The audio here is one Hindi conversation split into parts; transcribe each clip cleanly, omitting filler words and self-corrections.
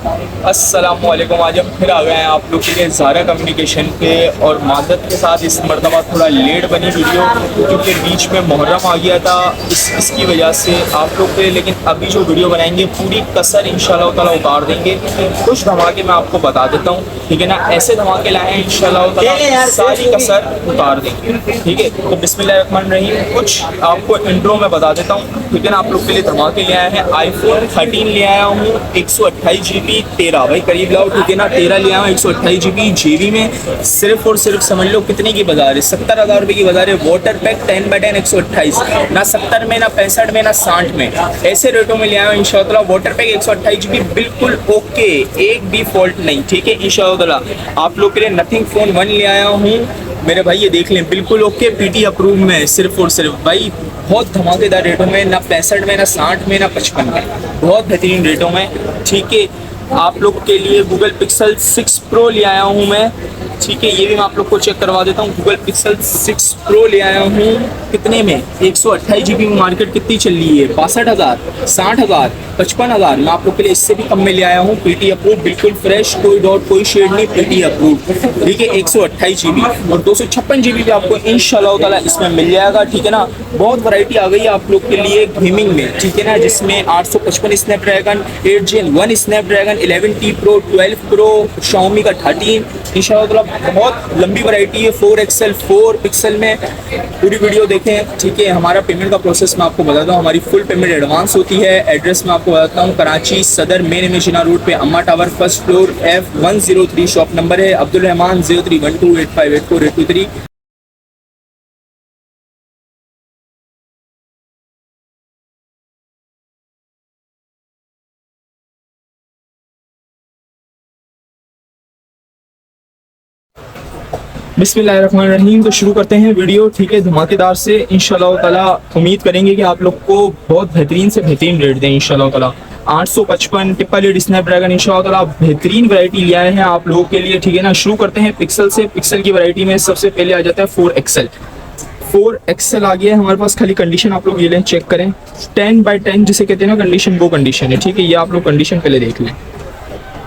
अस्सलामुअलैकुम। आज हम फिर आ गए हैं आप लोग के लिए ज़ारा कम्युनिकेशन पे और मादत के साथ इस मरतबा थोड़ा लेट बनी वीडियो क्योंकि बीच में मुहर्रम आ गया था, इसकी वजह से आप लोग के। लेकिन अभी जो वीडियो बनाएंगे पूरी कसर इंशाल्लाह ताला उतार देंगे। कुछ धमाके मैं आपको बता देता हूँ, ठीक है ना। ऐसे धमाके लाए हैं इंशाल्लाह ताला सारी कसर उतार देंगे, ठीक है। तो बिस्मिल्लाहिर्रहमानिर्रहीम कुछ आपको इंट्रो में बता देता हूँ, ठीक है ना। आप लोग के लिए धमाके ले आए हैं। iPhone 13 ले आया हूँ 128 GB 13, भाई करीब लाओ, ठीक है ना। 13 ले आया हूँ 128 GB में। सिर्फ और सिर्फ समझ लो कितने की बाजार है, 70,000 रुपये की बाजार है। वाटर पैक 10x10 128, ना 70 में, ना 65 में, ना 60 में, ऐसे रेटों में ले आया हूँ इंशाअल्लाह। वाटर पैक 128 GB बिल्कुल ओके, एक भी फॉल्ट नहीं, ठीक है इंशाअल्लाह। आप लोग के लिए नथिंग फ़ोन 1 ले आया हूँ मेरे भाई, ये देख लें बिल्कुल ओके, PT अप्रूव में। सिर्फ और सिर्फ भाई बहुत धमाकेदार रेटों में, ना 65 में, ना 60 में, ना 55 में, बहुत बेहतरीन रेटों में, ठीक है। आप लोग के लिए गूगल पिक्सल 6 प्रो ले आया हूँ मैं, ठीक है। ये भी मैं आप लोग को चेक करवा देता हूँ। गूगल पिक्सल 6 प्रो ले आया हूँ कितने में, 128 GB में। मार्केट कितनी चल रही है, 62,000, 60,000, 55,000। मैं आप लोग के लिए इससे भी कम में ले आया हूँ। PT अप्रूव बिल्कुल फ्रेश, कोई डॉट कोई शेड नहीं, PT अप्रूव, ठीक है। 128 GB और 256 GB भी आपको इंशाल्लाह ताला इसमें मिल जाएगा, ठीक है ना। बहुत वैरायटी आ गई है आप लोग के लिए गेमिंग में, ठीक है ना, जिसमें 855 Snapdragon, 8 Gen 1 Snapdragon, 11T Pro, 12 Pro, Xiaomi का 13 इंशाल्लाह। बहुत लंबी वैरायटी है। 4XL 4 पिक्सल में पूरी वीडियो देखें, ठीक है। हमारा पेमेंट का प्रोसेस मैं आपको बताता हूँ। हमारी फुल पेमेंट एडवांस होती है। एड्रेस मैं आपको बताता हूँ, कराची सदर मेन इमेजिना रोड पे अम्मा tower, first floor, F103। Shop number है अब्दुल रहमान 0312858483। बिस्मिल्लाहिर्रहमानिर्रहीम। तो शुरू करते हैं वीडियो, ठीक है, धमाकेदार से इंशाल्लाह ताला। उम्मीद करेंगे कि आप लोग को बहुत बेहतरीन से बेहतरीन रेट दें इंशाल्लाह ताला। 855 888 स्नैपड्रैगन इंशाल्लाह ताला बेहतरीन वैरायटी ले आए हैं आप लोगों के लिए, ठीक है ना। शुरू करते हैं पिक्सल से। पिक्सल की वैरायटी में सबसे पहले आ जाता है 4XL। 4XL आ गया है हमारे पास। खाली कंडीशन आप लोग ये लें, चेक करें। 10x10 जिसे कहते हैं ना, कंडीशन वो कंडीशन है, ठीक है। ये आप लोग कंडीशन पहले देख लें।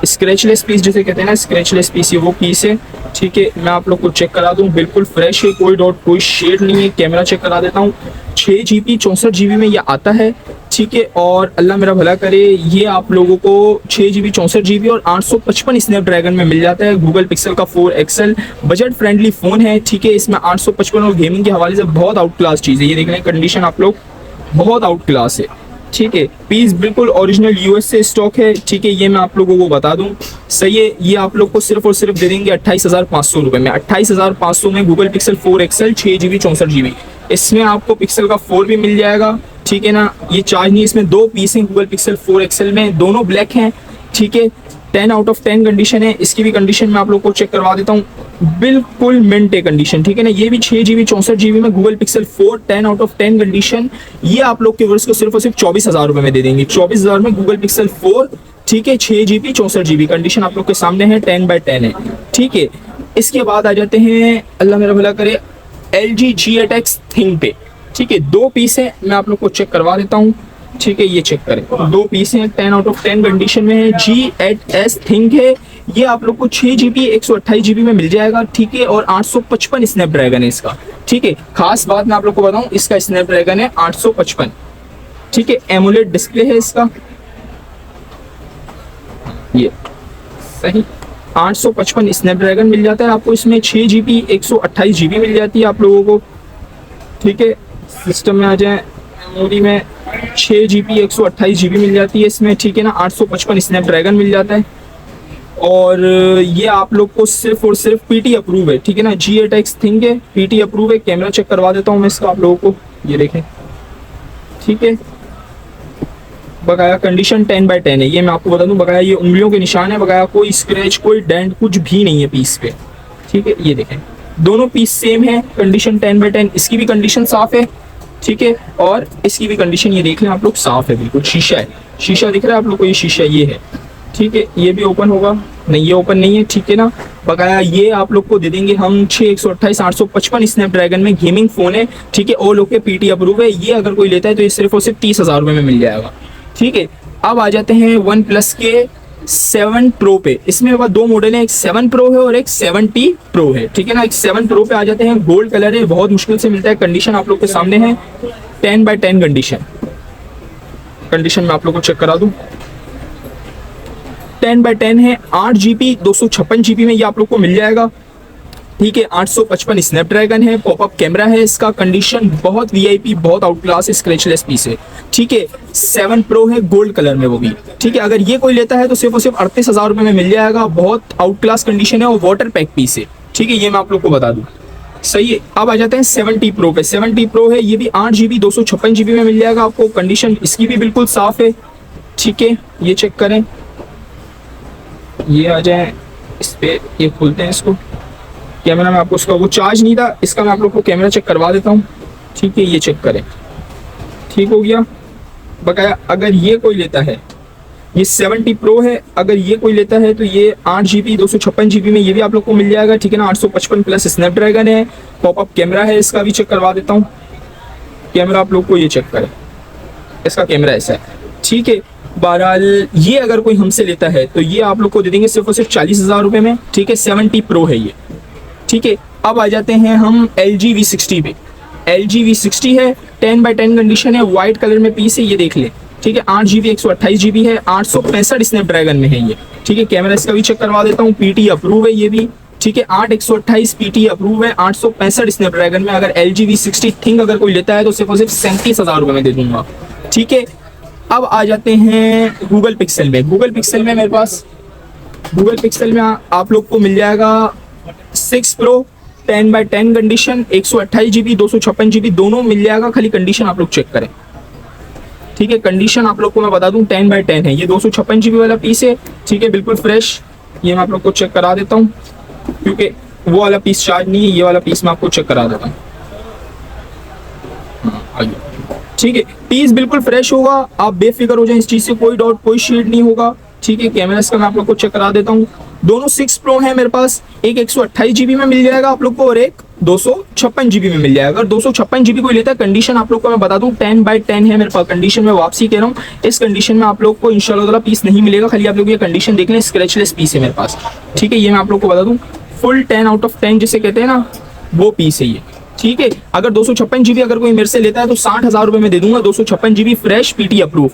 स्क्रैचलेस पीस जिसे कहते हैं ना, स्क्रैचलेस पीस, ये वो पीस है, ठीक है। मैं आप लोग को चेक करा दूं, बिल्कुल फ्रेश है, कोई डॉट कोई शेड नहीं है। कैमरा चेक करा देता हूँ। 6 GB 64 GB में ये आता है, ठीक है। और अल्लाह मेरा भला करे, ये आप लोगों को 6 GB 64 GB और 855 स्नैपड्रैगन में मिल जाता है। गूगल पिक्सल का 4XL बजट फ्रेंडली फ़ोन है, ठीक है। इसमें 855 और गेमिंग के हवाले से बहुत आउट क्लास चीज़ है। ये देख लें कंडीशन आप लोग, बहुत आउट क्लास है, ठीक है। पीस बिल्कुल ओरिजिनल US से स्टॉक है, ठीक है। ये मैं आप लोगों को बता दूं, सही है। ये आप लोग को सिर्फ और सिर्फ दे देंगे 28,500 रुपये में। 28,500 में Google pixel 4XL 6 GB 64 GB। इसमें आपको पिक्सल का 4 भी मिल जाएगा, ठीक है ना। ये चार्ज नहीं, इसमें 2 पीस हैं गूगल पिक्सल 4XL में, दोनों ब्लैक हैं, ठीक है। 10 आउट ऑफ 10 कंडीशन है। इसकी भी कंडीशन मैं आप लोग को चेक करवा देता हूँ, बिल्कुल मिंट है कंडीशन, ठीक है ना। ये भी 6 GB 64 GB में Google pixel 4 10 out of 10 condition. ये आप लोग के वर्ष को सिर्फ और सिर्फ 24,000 रुपये में दे देंगे। 24,000 में गूगल पिक्सल 4, ठीक है। 6 GB 64 GB कंडीशन आप लोग के सामने है, 10x10 है, ठीक है। इसके बाद आ जाते हैं, अल्लाह मेरा भला करे, LG G8X थिंग पे, ठीक है। 2 पीस है, मैं आप लोग को चेक करवा देता हूँ, ठीक है। ये चेक करें, 2 पीस हैं, 10 आउट ऑफ 10 कंडीशन में है। G8S थिंग है। ये आप लोग को 6 GB 128 GB में मिल जाएगा, ठीक है। और 855 स्नैपड्रैगन है इसका, ठीक है। खास बात मैं आप लोग को बताऊं, इसका स्नैपड्रैगन है 855, ठीक है। एमोलेड डिस्प्ले है इसका, ये सही। 855 स्नैपड्रैगन मिल जाता है आपको इसमें। 6 GB 128 GB मिल जाती है आप लोगों को, ठीक है। सिस्टम में आ जाए, मेमोरी में 6 GB 128 GB मिल जाती है इसमें, ठीक है ना। 855 स्नैपड्रैगन मिल जाता है। और ये आप लोग को सिर्फ और सिर्फ PT अप्रूव है, ठीक है ना। G8X थिंग है, PT अप्रूव है। कैमरा चेक करवा देता हूँ मैं इसका आप लोगों को, ये देखें, ठीक है। बकाया कंडीशन 10x10 है। ये मैं आपको बता दूं, बकाया ये उंगलियों के निशान है, बकाया कोई स्क्रैच कोई डेंट कुछ भी नहीं है पीस पे, ठीक है। ये देखें, दोनों पीस सेम है, कंडीशन 10x10। इसकी भी कंडीशन साफ है, ठीक है। और इसकी भी कंडीशन ये देख लें आप लोग, साफ है, बिल्कुल शीशा है। शीशा दिख रहा है आप लोग को, ये शीशा ये है, ठीक है। ये भी ओपन होगा, नहीं ये ओपन नहीं है, ठीक है ना। बकाया ये आप लोग को दे देंगे हम 6 128 855 स्नैपड्रैगन में गेमिंग फोन है, ठीक है। और लोग के PT अप्रूव है। ये अगर कोई लेता है तो ये सिर्फ और सिर्फ 30,000 रुपये में मिल जाएगा, ठीक है। अब आ जाते हैं वन प्लस के 7 प्रो पे। इसमें मेरे पास दो मॉडल है, एक 7 प्रो है और एक 7T प्रो है, ठीक है ना। एक 7 प्रो पे आ जाते हैं, गोल्ड कलर है, बहुत मुश्किल से मिलता है। कंडीशन आप लोग के सामने है, 10/10 कंडीशन में आप लोग को चेक करा दूं, 10/10 है। 8GB 256GB में ये आप लोग को मिल जाएगा, ठीक है। 855 स्नैपड्रैगन है, पॉपअप कैमरा है इसका, कंडीशन बहुत वीआईपी, बहुत आउट क्लास स्क्रैचलेस पीस है, ठीक है। 7 प्रो है, गोल्ड कलर में वो भी, ठीक है। अगर ये कोई लेता है तो सिर्फ और सिर्फ 38,000 रुपये में मिल जाएगा, बहुत आउट क्लास कंडीशन है और वाटर पैक पीस है, ठीक है। ये मैं आप लोग को बता दूं, सही है। अब आ जाते हैं 7T प्रो पे। 7T प्रो है, ये भी 8GB 256GB में मिल जाएगा आपको, कंडीशन इसकी भी बिल्कुल साफ है, ठीक है। ये चेक करें, ये आ जाए इस पे, ये खोलते हैं इसको, कैमरा में आपको, उसका वो चार्ज नहीं था, इसका मैं आप लोग को कैमरा चेक करवा देता हूँ, ठीक है। ये चेक करें, ठीक हो गया। बकाया अगर ये कोई लेता है, ये 7T प्रो है, अगर ये कोई लेता है तो ये 8GB 256GB में ये भी आप लोग को मिल जाएगा, ठीक है ना। 855 प्लस स्नैपड्रैगन है, पॉपअप कैमरा है, इसका भी चेक करवा देता हूँ। कैमरा आप लोग को ये चेक करें, इसका कैमरा ऐसा है, ठीक है। बहरहाल ये अगर कोई हमसे लेता है तो ये आप लोग को दे देंगे सिर्फ और सिर्फ 40,000 रुपये में, ठीक है। 7T प्रो है ये, ठीक है। अब आ जाते हैं हम LG V60 पे। LG V60 है, 10/10 कंडीशन है, व्हाइट कलर में पीस है, ये देख ले, ठीक है। 8GB 128GB है, 865 स्नैपड्रैगन में है ये, ठीक है। कैमरा इसका भी चेक करवा देता हूँ, PT अप्रूव है ये भी, ठीक है। 8/128 PT अप्रूव है, 865 स्नैपड्रैगन में। अगर LG V60 थिंक अगर कोई लेता है तो सिर्फ और सिर्फ 37,000 रुपये में दे दूंगा, ठीक है। अब आ जाते हैं गूगल पिक्सल में। गूगल पिक्सल में मेरे पास, गूगल पिक्सल में आप लोग को मिल जाएगा 6 प्रो 10/10 कंडीशन, 128GB 256GB दोनों मिल जाएगा, खाली कंडीशन आप लोग चेक करें, ठीक है। कंडीशन आप लोग को मैं बता दूं 10/10 है, ये 256GB वाला पीस है, ठीक है, बिल्कुल फ्रेश। ये मैं आप लोग को चेक करा देता हूँ, क्योंकि वो वाला पीस चार्ज नहीं है, ये वाला पीस मैं आपको चेक करा देता हूँ, ठीक है। पीस बिल्कुल फ्रेश होगा, आप बेफिक्र हो जाए इस चीज से, कोई डॉट कोई शेड नहीं होगा, ठीक है। कैमरा इसका मैं आप लोग को चेक करा देता हूँ। दोनों 6 प्रो है मेरे पास, एक 128GB में मिल जाएगा आप लोग को और एक 256GB में मिल जाएगा। अगर 256GB कोई लेता है, कंडीशन आप लोग को मैं बता दूं 10/10 है मेरे पास कंडीशन में, वापसी कह रहा हूँ। इस कंडीशन में आप लोग को इंशाल्लाह ताला पीस नहीं मिलेगा, खाली आप लोग ये कंडीशन देख लें, स्क्रैचलेस पीस है मेरे पास, ठीक है। ये मैं आप लोग को बता दूं, फुल 10/10 जिसे कहते हैं ना, वो पीस है ये, ठीक है। अगर 256GB अगर कोई मेरे से लेता है तो 60,000 रुपये में दे दूंगा, 256GB फ्रेश PT अप्रूव,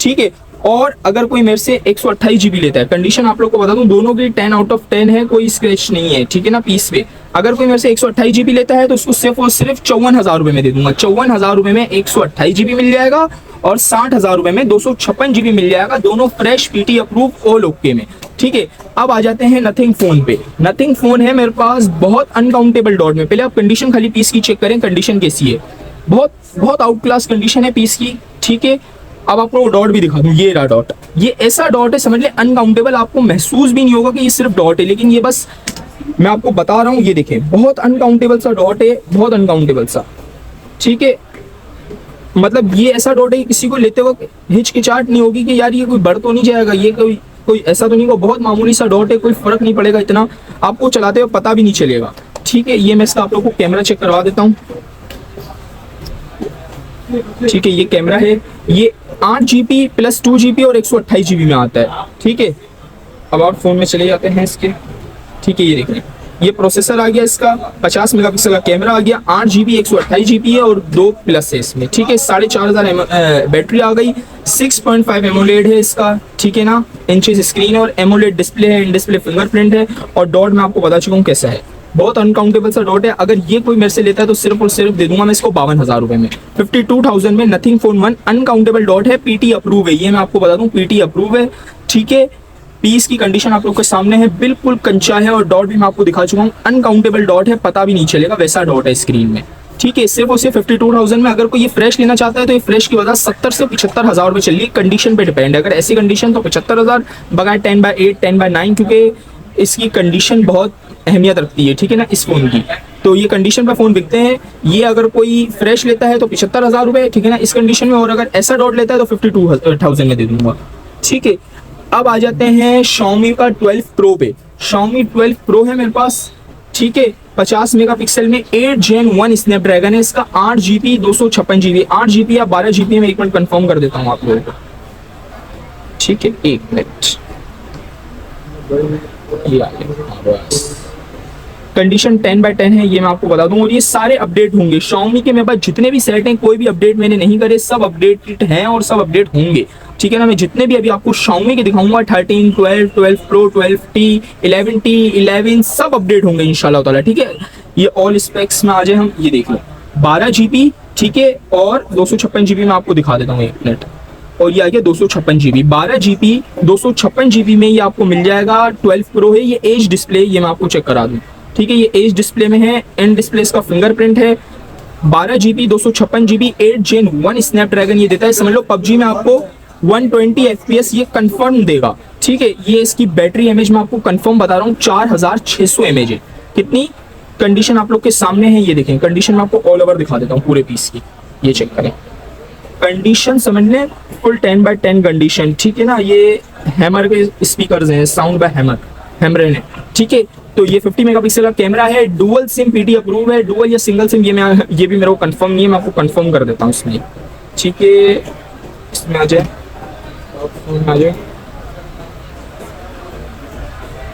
ठीक है। और अगर कोई मेरे से 128GB लेता है, कंडीशन आप लोग को बता दूं दोनों की 10/10 है, कोई स्क्रैच नहीं है, ठीक है ना, पीस पे। अगर कोई मेरे से 128GB लेता है तो उसको सिर्फ और सिर्फ 54,000 रुपये में दे दूंगा। 54,000 रुपये में 128GB मिल जाएगा और 60,000 रुपये में 256GB मिल जाएगा, दोनों fresh PT approve all okay में, ठीक है। अब आ जाते हैं नथिंग फोन पे। नथिंग फोन है मेरे पास, बहुत अनकाउंटेबल डॉट में। पहले आप कंडीशन खाली पीस की चेक करें, कंडीशन कैसी है, बहुत बहुत आउट क्लास कंडीशन है पीस की, ठीक है। अब आपको डॉट भी दिखा दूं, ये रहा डॉट, ये ऐसा डॉट है समझ ले अनकाउंटेबल, आपको महसूस भी नहीं होगा कि ये सिर्फ डॉट है, लेकिन ये बस मैं आपको बता रहा हूँ, ये देखें बहुत अनकाउंटेबल सा डॉट है, बहुत अनकाउंटेबल सा, ठीक है। मतलब ये ऐसा डॉट है कि किसी को लेते वक्त हिचकिचाहट नहीं होगी कि यार ये कोई बढ़ तो नहीं जाएगा, ये कोई ऐसा तो नहीं होगा, बहुत मामूली सा डॉट है, कोई फर्क नहीं पड़ेगा इतना, आपको चलाते हुए पता भी नहीं चलेगा, ठीक है। ये मैं इसका आप लोग को कैमरा चेक करवा देता हूँ, ठीक है। ये कैमरा है, ये 8GB प्लस 2GB और 128GB में आता है, ठीक है। अब आप फोन में चले जाते हैं इसके, ठीक है। ये देखिए, ये प्रोसेसर आ गया इसका, 50 मेगापिक्सल का कैमरा आ गया, 8GB 128GB है और 2 प्लस है इसमें, ठीक है। 4500 बैटरी आ गई, 6.5 एमोलेड है इसका, ठीक है ना, इंचेस स्क्रीन है और एमोलेड डिस्प्ले है, इन डिस्प्ले फिंगरप्रिंट है और डॉट मैं आपको बता चुका हूँ कैसा है, बहुत अनकाउंटेबल सा डॉट है। अगर ये कोई मेरे से लेता है तो सिर्फ और सिर्फ दे दूंगा मैं इसको 52,000 रुपये में, 52,000 में नथिंग फोन 1 अनकाउंटेबल डॉट है, PT अप्रूव है, ये मैं आपको बता दूं PT अप्रूव है, ठीक है। पीस की कंडीशन आप लोग के सामने है, बिल्कुल कंचा है और डॉट भी मैं आपको दिखा चुका हूँ, अनकाउंटेबल डॉट है, पता भी नहीं चलेगा वैसा डॉट है स्क्रीन में, ठीक है। सिर्फ और सिर्फ 52,000 में अगर कोई ये फ्रेश लेना चाहता है तो ये फ्रेश की वजह 70 से 75,000 रुपये चल रही है, कंडीशन पे डिपेंड है। अगर ऐसी कंडीशन तो 75,000, बगैर 10/8 10/9, क्योंकि इसकी कंडीशन बहुत अहमियत रखती है, ठीक है ना, इस फोन की। तो ये कंडीशन पे फोन बिकते हैं, ये अगर कोई फ्रेश लेता है तो 75,000 रुपये, ठीक है ना, इस कंडीशन में। और अगर ऐसा डॉट लेता है तो 52,000 में दे दूंगा, ठीक है। अब आ जाते हैं Xiaomi का 12 Pro पे। Xiaomi 12 Pro है मेरे पास, ठीक है, 50 मेगापिक्सल में 8 Gen 1 स्नैपड्रैगन है इसका, 8GB 256GB, 8GB या 12GB में, एक मिनट कंफर्म कर देता हूँ आप लोगों को, ठीक है, एक मिनट। ये आ गया। कंडीशन 10/10 है, ये मैं आपको बता दूं। और ये सारे अपडेट होंगे Xiaomi के मेरे पास जितने भी सेट हैं, कोई भी अपडेट मैंने नहीं करे, सब अपडेटेड हैं और सब अपडेट होंगे, ठीक है ना। मैं जितने भी अभी आपको Xiaomi के दिखाऊंगा 13, 12, 12 Pro, 12T, 11T, 11 सब अपडेट होंगे इंशाल्लाह ताला, ठीक है। ये ऑल स्पेक्स में आ जाए हम, ये देख लो 12 GB, ठीक है, और 256 GB में आपको दिखा देता हूँ, 1 मिनट। और ये आ गया 256 GB, 12 GB 256 GB में ये आपको मिल जाएगा। 12 Pro है, ये एज डिस्प्ले, ये मैं आपको चेक करा दूं, ठीक है। ये एज डिस्प्ले में है, एंड डिस्प्ले इसका फिंगरप्रिंट है। 12 GB 256 GB 8 Gen 1 स्नैपड्रैगन ये देता है। समझ लो पबजी में आपको 120 FPS ये कंफर्म देगा, ठीक है। ये इसकी बैटरी एमएच में आपको कंफर्म बता रहा हूँ 4600 mAh है। कितनी कंडीशन आप लोग के सामने है, ये देखें कंडीशन मैं आपको ऑल ओवर दिखा देता हूँ पूरे पीस की, ये चेक करें कंडीशन, समझ लें फुल 10/10 कंडीशन, ठीक है ना। ये हैमर के स्पीकर्स हैं, साउंड बाय हैमरन है, ठीक है। तो ये 50 मेगापिक्सल का कैमरा है, डुअल सिम पीटी अप्रूव है, डुअल या सिंगल सिम ये भी मेरे को कंफर्म नहीं है, मैं आपको कंफर्म कर देता हूँ इसमें, ठीक है। इसमें आ जाए,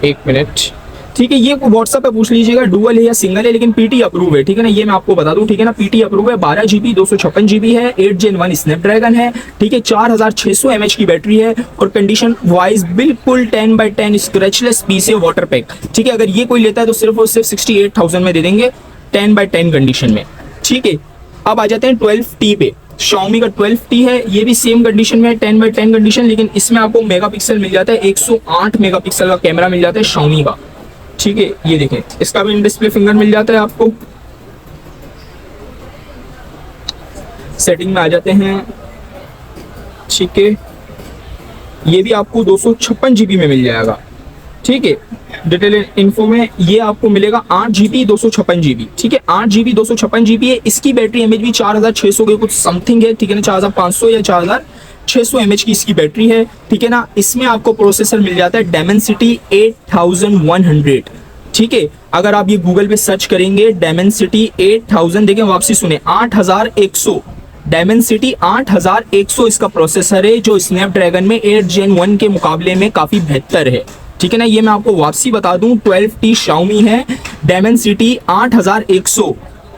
एक मिनट, ठीक है। ये व्हाट्सएप पे पूछ लीजिएगा डुअल है या सिंगल है, लेकिन पीटी अप्रूव है, ठीक है ना। ये मैं आपको बता दूं, ठीक है ना, पीटी अप्रूव है। 12 GB 256 GB है, 8 Gen 1 स्नैपड्रैगन है, ठीक है। 4600 mAh की बैटरी है, और कंडीशन वाइज बिल्कुल 10/10 स्क्रैचलेस पीस है, वाटर पैक, ठीक है। अगर ये कोई लेता है तो सिर्फ और सिर्फ 68,000 में दे देंगे, 10/10 कंडीशन में, ठीक है। अब आ जाते हैं 12T पे। Xiaomi का 12T है, ये भी सेम कंडीशन में 10/10 कंडीशन, लेकिन इसमें आपको मेगापिक्सल मिल जाता है, 108 मेगापिक्सल का कैमरा मिल जाता है Xiaomi का, ठीक है। ये देखें इसका भी इन डिस्प्ले फिंगर मिल जाता है आपको। सेटिंग में आ जाते हैं, ठीक है। ये भी आपको 256 GB में मिल जाएगा, ठीक है। डिटेल इन्फो में ये आपको मिलेगा 8 GB 256 GB, ठीक है। 8 GB 256 GB है। इसकी बैटरी एमएच भी 4600 के कुछ समथिंग है, ठीक है ना, 4500 या 4600 mAh की इसकी बैटरी है, ठीक है ना। इसमें आपको प्रोसेसर मिल जाता है Dimensity 8100, ठीक है। अगर आप ये गूगल पे सर्च करेंगे Dimensity 8000, देखें वापसी सुने 8100, Dimensity 8100 इसका प्रोसेसर है, जो स्नैपड्रैगन में 8 Gen 1 के मुकाबले में काफी बेहतर है, ठीक है ना। ये मैं आपको वापसी बता दूं, 12T Xiaomi है, Dimensity 8100,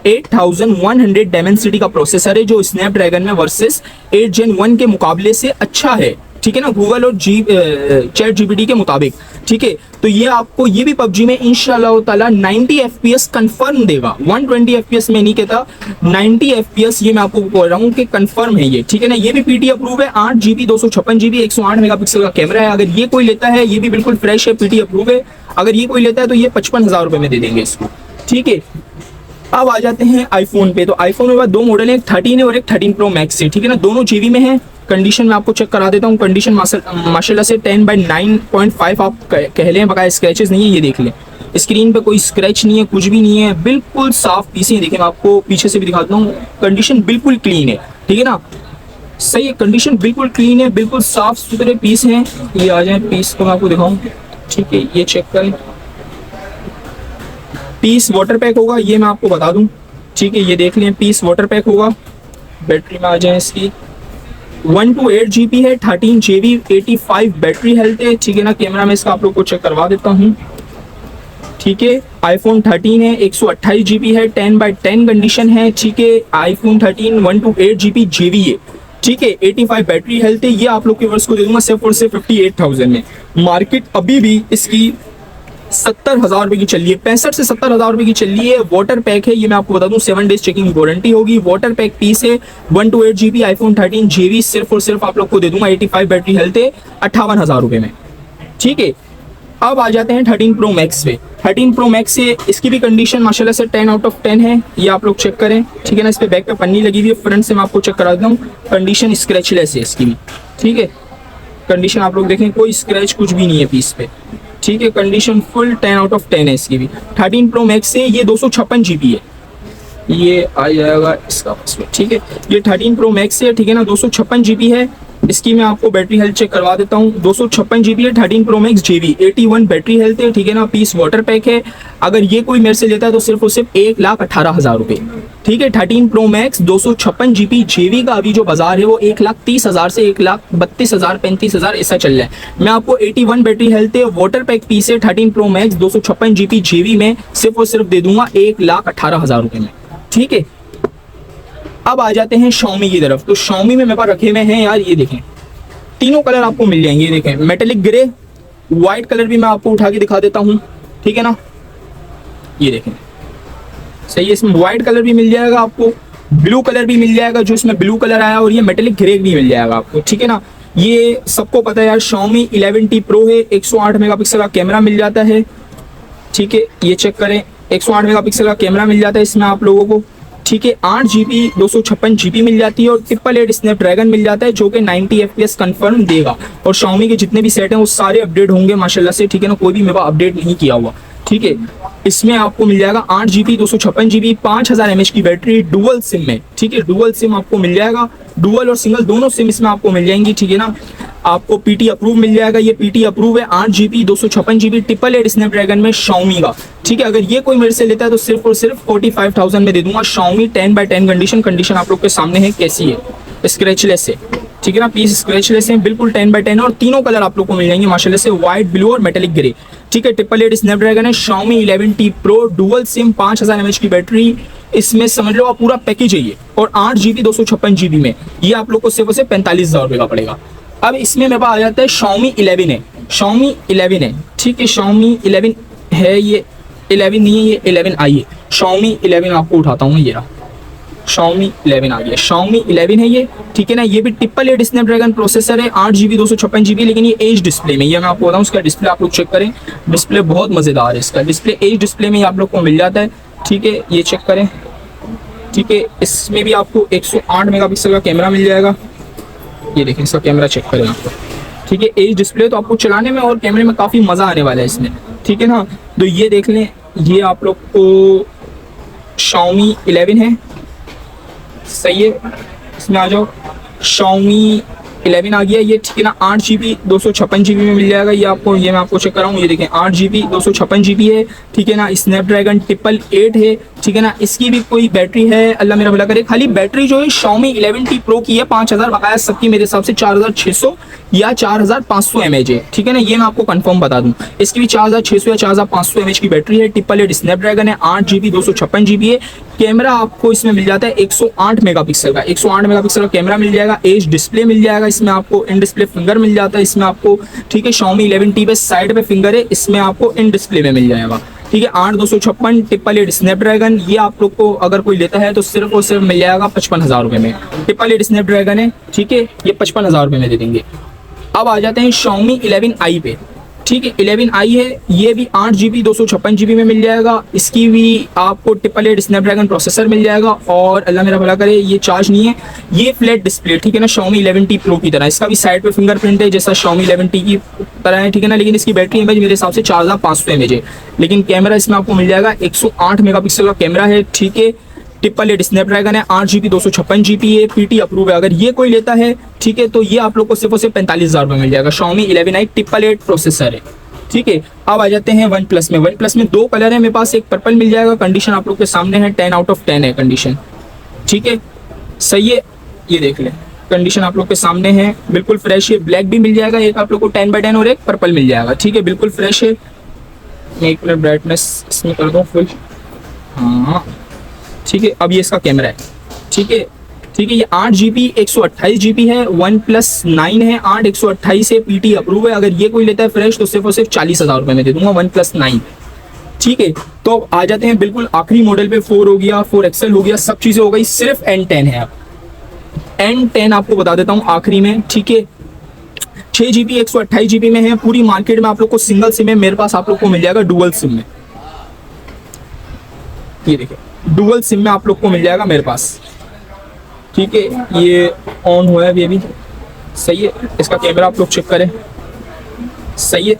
8100 Dimensity का प्रोसेसर है, जो स्नैपड्रैगन में वर्सेस 8 Gen 1 के मुकाबले से अच्छा है, ठीक है ना, गूगल और चैट जीपीटी के मुताबिक, ठीक है। तो ये आपको ये भी पबजी में इंशाल्लाह ताला 90 FPS कंफर्म देगा, 120 FPS में नहीं कहता, 90 FPS ये मैं आपको बोल रहा हूँ कि कंफर्म है ये, ठीक है ना। ये भी पीटी अप्रूव है, 8 GB 256 GB 108 मेगापिक्सल का कैमरा है। अगर ये कोई लेता है, ये भी बिल्कुल फ्रेश है, पीटी अप्रूव है। अगर ये कोई लेता है तो ये 55,000 रुपए में दे देंगे इसको, ठीक है। अब आ जाते हैं आईफोन पे। तो आईफोन में दो मॉडल है, एक 13 है और एक 13 Pro Max है, ठीक है ना। दोनों जीबी में है। कंडीशन में आपको चेक करा देता हूँ। कंडीशन माशाल्लाह से 10/9.5 आप कह लें, बकाया स्क्रैचेस नहीं है, ये देख लें। स्क्रीन पे कोई स्क्रैच नहीं है, कुछ भी नहीं है, बिल्कुल साफ पीस है। देखिए मैं आपको पीछे से भी दिखाता हूँ, कंडीशन बिल्कुल क्लीन है, ठीक है ना, सही है, कंडीशन बिल्कुल क्लीन है, बिल्कुल साफ सुथरे पीस हैं। ये आ जाए पीस को मैं आपको दिखाऊँ, ठीक है, ये चेक करें। पीस वाटर पैक होगा, ये मैं आपको बता दूं, ठीक है, ये देख लें, पीस वाटर पैक होगा। बैटरी में आ जाए इसकी 1 to 8 GB है, 13 GB 85 बैटरी हेल्थ है, ठीक है ना। कैमरा में इसका आप लोग को चेक करवा देता हूँ, ठीक है। आईफोन 13 है, 128 GB है, 10/10 कंडीशन है, ठीक है। आईफोन 13 1 to 8 GB JB है, ठीक है, 85 बैटरी हेल्थ है। ये आप लोग के वर्ष को दे दूंगा सिर्फ और सिर्फ 58,000 में। मार्केट अभी भी इसकी 70,000 रुपए की चल रही है, 65 से 70,000 रुपए की चल रही है। वाटर पैक है, ये मैं आपको बता दूं, 7 डेज चेकिंग वारंटी होगी। वाटर पैक पीस है, 1 to 8 GB आईफोन 13 JB सिर्फ और सिर्फ आप लोग को दे दूंगा 85 बैटरी हेल्थ है, 58,000 रुपए में, ठीक है। अब आ जाते हैं 13 Pro Max पे। 13 Pro Max से इसकी भी कंडीशन माशाल्लाह से 10 out of 10 है, ये आप लोग चेक करें, ठीक है ना। इस पे बैक पे पन्नी लगी हुई है, फ्रंट से मैं आपको चेक करा देता हूँ। कंडीशन स्क्रैचलेस है इसकी भी, ठीक है। कंडीशन आप लोग देखें, कोई स्क्रैच कुछ भी नहीं है पीस पे, ठीक है। कंडीशन फुल 10 out of 10 है इसकी भी। 13 Pro Max से ये 256 GB है, ये आ जाएगा इसका पास में, ठीक है। ये 13 Pro Max है, ठीक है ना, 256 GB है। इसकी मैं आपको बैटरी हेल्थ चेक करवा देता हूँ। 256 GB है, 13 Pro Max JB, 81 battery health है, ठीक है ना, पीस वाटर पैक है। अगर ये कोई मेरे से लेता है तो सिर्फ और सिर्फ 1,18,000 रुपये, ठीक है। 13 Pro Max 256 GB JB का अभी जो बाजार है वो 1,30,000 से 1,32,000 35,000 ऐसा चल रहा है। मैं आपको 81 बैटरी हेल्थ है, वाटर पैक पीस है, 13 Pro Max 256 GB JB में सिर्फ और सिर्फ दे दूंगा 1,18,000 रुपये में, ठीक है। अब आ जाते हैं Xiaomi की तरफ। तो Xiaomi में मेरे पास रखे हुए हैं यार, ये देखें तीनों कलर आपको मिल जाएंगे। ये देखें मेटेलिक ग्रे, व्हाइट कलर भी मैं आपको उठा के दिखा देता हूँ, ठीक है ना। ये देखें सही है, इसमें व्हाइट कलर भी मिल जाएगा आपको, ब्लू कलर भी मिल जाएगा जो इसमें ब्लू कलर आया, और ये मेटेलिक ग्रे भी मिल जाएगा आपको, ठीक है ना। ये सबको पता है यार, Xiaomi 11T Pro है, 108 मेगापिक्सल का कैमरा मिल जाता है, ठीक है। ये चेक करें 108 मेगापिक्सल का कैमरा मिल जाता है इसमें आप लोगों को, ठीक है। 8 GB 256 GB मिल जाती है, और 888 स्नैपड्रैगन मिल जाता है जो कि 90 FPS कंफर्म देगा। और Xiaomi के जितने भी सेट हैं वो सारे अपडेट होंगे माशाल्लाह से, ठीक है ना, कोई भी मेरे पास अपडेट नहीं किया हुआ, ठीक है। इसमें आपको मिल जाएगा 8 GB 256 GB 5000 mAh की बैटरी डुअल सिम में, ठीक है। डुअल सिम आपको मिल जाएगा, डुअल और सिंगल दोनों सिम इसमें आपको मिल जाएंगी, ठीक है ना। आपको PT अप्रूव मिल जाएगा, ये PT अप्रूव है 8 GB 256 GB 888 स्नैपड्रैगन में Xiaomi का, ठीक है। अगर ये कोई मेरे से लेता है तो सिर्फ और सिर्फ 45,000 में दे दूंगा। Xiaomi 10/10 कंडीशन आप लोग के सामने है कैसी है, स्क्रैचलेस है, ठीक है ना, पीस स्क्रैचलेस है बिल्कुल 10/10, और तीनों कलर आप लोग को मिल जाएंगे माशाल्लाह से, व्हाइट, ब्लू और मेटेलिक ग्रे, ठीक है। 888 स्नैपड्रैगन है, Xiaomi 11T Pro dual SIM 5000 mAh की बैटरी, इसमें समझ लो आप पूरा पैकेज है ये, और 8 GB 256 GB में ये आप लोग को सिर्फ और सिर्फ 45,000 रुपये का पड़ेगा। अब इसमें मेरे पास आ जाता है Xiaomi 11 है, Xiaomi 11 है, ठीक है। Xiaomi 11 है, ये 11 नहीं है, ये 11i है। Xiaomi 11 आपको उठाता हूँ, ये रहा Xiaomi 11 आ गया, Xiaomi 11 है ये, ठीक है ना। ये भी 888 स्नैपड्रैगन प्रोसेसर है, 8 GB 256 GB, लेकिन ये एज डिस्प्ले में, ये मैं आपको बताऊँ, उसका डिस्प्ले आप लोग चेक करें, डिस्प्ले बहुत मज़ेदार है, इसका डिस्प्ले एज डिस्प्ले में आप लोग को मिल जाता है, ठीक है। ये चेक करें, ठीक है। इसमें भी आपको 108 मेगापिक्सल का कैमरा मिल जाएगा, ये देखें इसका कैमरा चेक करें आपको, ठीक है। एज डिस्प्ले तो आपको चलाने में और कैमरे में काफ़ी मज़ा आने वाला है इसमें, ठीक है ना। तो ये देख लें, ये आप लोग को Xiaomi 11 है, सही है। इसमें आ जाओ, Xiaomi 11 आ गया ये, ठीक है ना। 8 GB 256 GB में मिल जाएगा ये आपको, ये मैं आपको चेक कर रहा हूँ, ये देखें 8 GB 256 GB है, ठीक है ना। स्नैपड्रैगन 888 है, ठीक है ना। इसकी भी कोई बैटरी है, अल्लाह मेरा भला करे, खाली बैटरी जो है Xiaomi 11T Pro की है 5000, बकाया सबकी मेरे हिसाब से 4600 या 4500 mAh है, ठीक है ना। ये मैं आपको कंफर्म बता दूं, इसकी भी 4600 या 4500 mAh की बैटरी है, 888 स्नैपड्रैगन है, 8 GB 256 GB है। कैमरा आपको इसमें मिल जाता है 108 मेगापिक्सल का, 108 मेगापिक्सल का कैमरा मिल जाएगा, एज डिस्प्ले मिल जाएगा, इसमें आपको इन डिस्प्ले फिंगर मिल जाता है इसमें आपको, ठीक है। Xiaomi 11T पे साइड पे फिंगर है, इसमें आपको इन डिस्प्ले में मिल जाएगा, ठीक है। 8 256 888 स्नैपड्रैगन, ये आप लोग को अगर कोई लेता है तो सिर्फ और सिर्फ मिल जाएगा 55,000 रुपये में। 888 स्नैपड्रैगन है, ठीक है, ये 55,000 रुपये में दे देंगे। अब आ जाते हैं Xiaomi 11i पे, ठीक है। 11i है, ये भी 8 GB 256 GB में मिल जाएगा, इसकी भी आपको 888 स्नैपड्रैगन प्रोसेसर मिल जाएगा, और अल्लाह मेरा भला करे ये चार्ज नहीं है, ये फ्लैट डिस्प्ले, ठीक है ना, Xiaomi 11T Pro की तरह। इसका भी साइड पे फिंगरप्रिंट है जैसा Xiaomi 11T की तरह है, ठीक है ना। लेकिन इसकी बैटरी एमएच मेरे हिसाब से 4500 mAh है, लेकिन कैमरा इसमें आपको मिल जाएगा 108 मेगापिक्सल का कैमरा है, ठीक है। 888 स्नैपड्रैगन है, 8 GB 256 GB है, PT अप्रूव है। अगर ये कोई लेता है, ठीक है, तो ये आप लोग को सिर्फ और सिर्फ 45,000 रुपये मिल जाएगा। Xiaomi 11i 888 प्रोसेसर है, ठीक है। अब आ जाते हैं OnePlus में। OnePlus में दो कलर है मेरे पास, एक पर्पल मिल जाएगा, कंडीशन आप लोग के सामने है, 10 out of 10 है कंडीशन, ठीक है, सही है। ये देख लें, कंडीशन आप लोग के सामने है, बिल्कुल फ्रेश है। ब्लैक भी मिल जाएगा एक आप लोग को 10/10, और एक पर्पल मिल जाएगा, ठीक है, बिल्कुल फ्रेश है। मैं एक मिनट ब्राइटनेस इसमें कर दूँ फुल, हाँ, ठीक है। अब ये इसका कैमरा है, ठीक है, ठीक है। ये 8 GB 128 GB है, OnePlus 9 है, 8 128 है, PT अप्रूव है। अगर ये कोई लेता है फ्रेश तो सिर्फ और सिर्फ 40,000 रुपये में दे दूंगा OnePlus 9, ठीक है। तो अब आ जाते हैं बिल्कुल आखिरी मॉडल पे, 4 हो गया, 4 XL हो गया, सब चीज़ें हो गई, सिर्फ N10 है। अब N10 आपको बता देता हूँ आखिरी में, ठीक है। 6 GB 128 GB में है, पूरी मार्केट में आप लोग को सिंगल सिम है, मेरे पास आप लोग को मिल जाएगा डुअल सिम में। ये देखिए डुअल सिम में आप लोग को मिल जाएगा मेरे पास, ठीक है। ये ऑन हुआ है अभी, सही है। इसका कैमरा आप लोग चेक करें, सही है।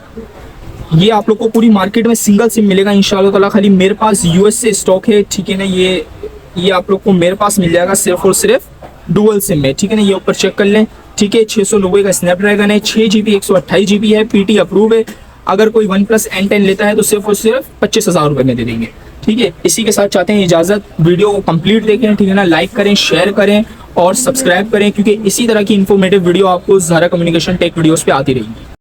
ये आप लोग को पूरी मार्केट में सिंगल सिम मिलेगा इंशाल्लाह ताला, खाली मेरे पास US से स्टॉक है, ठीक है ना। ये आप लोग को मेरे पास मिल जाएगा सिर्फ और सिर्फ डुअल सिम में, ठीक है ना। ये ऊपर चेक कर लें, ठीक है। 690 का स्नैपड्रैगन है, 6 GB 128 GB है, PT अप्रूव है। अगर कोई OnePlus N10 लेता है तो सिर्फ और सिर्फ 25,000 रुपये में दे देंगे, ठीक है। इसी के साथ चाहते हैं इजाज़त, वीडियो को कंप्लीट देखें, ठीक है ना, लाइक करें, शेयर करें और सब्सक्राइब करें, क्योंकि इसी तरह की इन्फॉर्मेटिव वीडियो आपको ज़ारा कम्युनिकेशन टेक वीडियोस पे आती रहेगी।